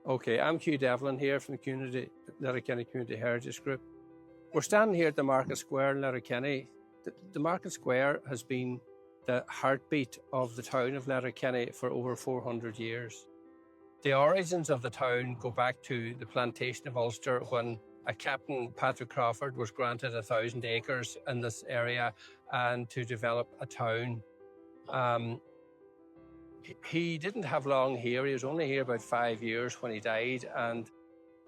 Okay, I'm Hugh Devlin here from the Letterkenny Community Heritage Group. We're standing here at the Market Square in Letterkenny. The Market Square has been the heartbeat of the town of Letterkenny for over 400 years. The origins of the town go back to the plantation of Ulster when a Captain Patrick Crawford was granted 1,000 acres in this area and to develop a town. He didn't have long here. He was only here about 5 years when he died, and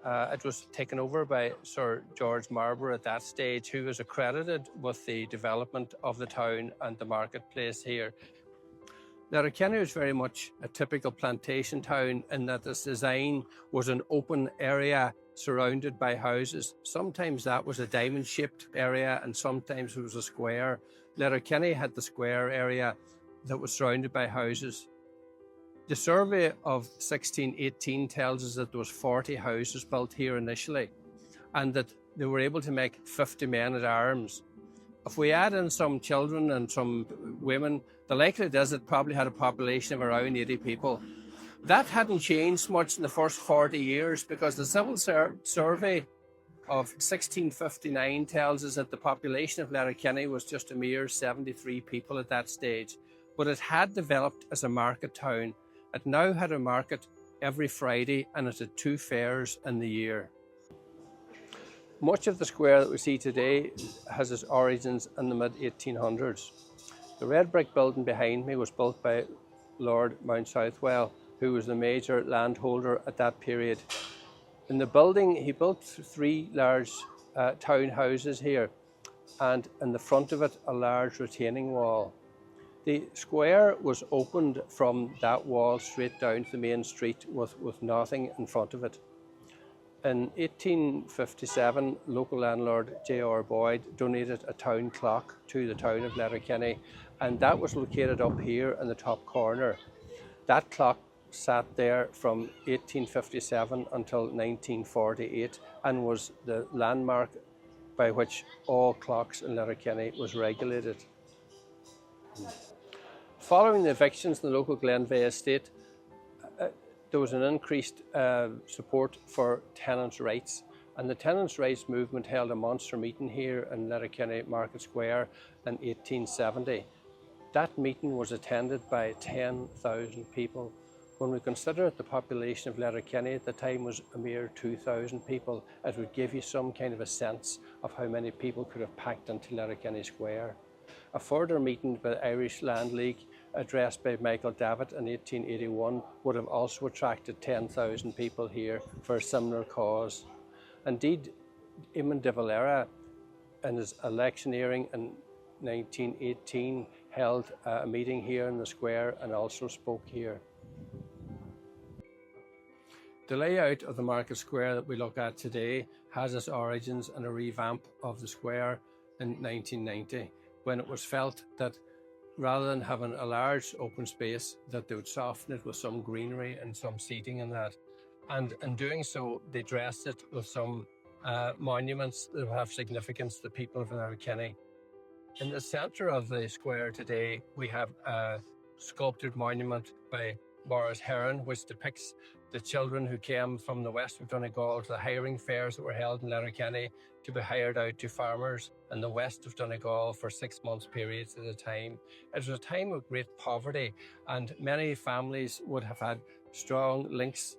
it was taken over by Sir George Marlborough at that stage, who was accredited with the development of the town and the marketplace here. Letterkenny was very much a typical plantation town in that its design was an open area surrounded by houses. Sometimes that was a diamond-shaped area and sometimes it was a square. Letterkenny had the square area that was surrounded by houses. The survey of 1618 tells us that there was 40 houses built here initially and that they were able to make 50 men at arms. If we add in some children and some women, the likelihood is it probably had a population of around 80 people. That hadn't changed much in the first 40 years because the Civil Survey of 1659 tells us that the population of Letterkenny was just a mere 73 people at that stage. But it had developed as a market town. It now had a market every Friday and it had 2 fairs in the year. Much of the square that we see today has its origins in the mid-1800s. The red brick building behind me was built by Lord Mount Southwell, who was the major landholder at that period. In the building, he built 3 large town houses here, and in the front of it, a large retaining wall. The square was opened from that wall straight down to the main street with nothing in front of it. In 1857, local landlord J.R. Boyd donated a town clock to the town of Letterkenny, and that was located up here in the top corner. That clock sat there from 1857 until 1948 and was the landmark by which all clocks in Letterkenny was regulated. Following the evictions in the local Glenveigh estate, there was an increased support for tenants' rights, and the tenants' rights movement held a monster meeting here in Letterkenny Market Square in 1870. That meeting was attended by 10,000 people. When we consider the population of Letterkenny at the time was a mere 2,000 people, it would give you some kind of a sense of how many people could have packed into Letterkenny Square. A further meeting by the Irish Land League, addressed by Michael Davitt in 1881, would have also attracted 10,000 people here for a similar cause. Indeed, Eamon de Valera, in his electioneering in 1918, held a meeting here in the square and also spoke here. The layout of the Market Square that we look at today has its origins in a revamp of the square in 1990, when it was felt that rather than having a large open space, that they would soften it with some greenery and some seating and that. And in doing so, they dressed it with some monuments that have significance to the people of Letterkenny. In the centre of the square today, we have a sculpted monument by Maurice Heron, which depicts the children who came from the west of Donegal to the hiring fairs that were held in Letterkenny to be hired out to farmers in the west of Donegal for 6 months periods at a time. It was a time of great poverty, and many families would have had strong links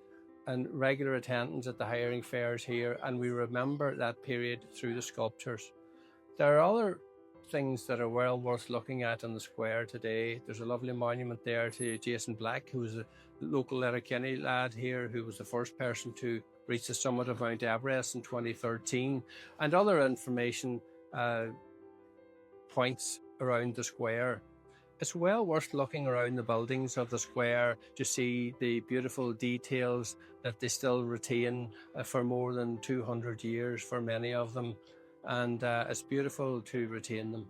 and regular attendance at the hiring fairs here, and we remember that period through the sculptures. There are other things that are well worth looking at in the square today. There's a lovely monument there to Jason Black, who was a local Letterkenny lad here, who was the first person to reach the summit of Mount Everest in 2013, and other information points around the square. It's well worth looking around the buildings of the square to see the beautiful details that they still retain for more than 200 years for many of them, and it's beautiful to retain them.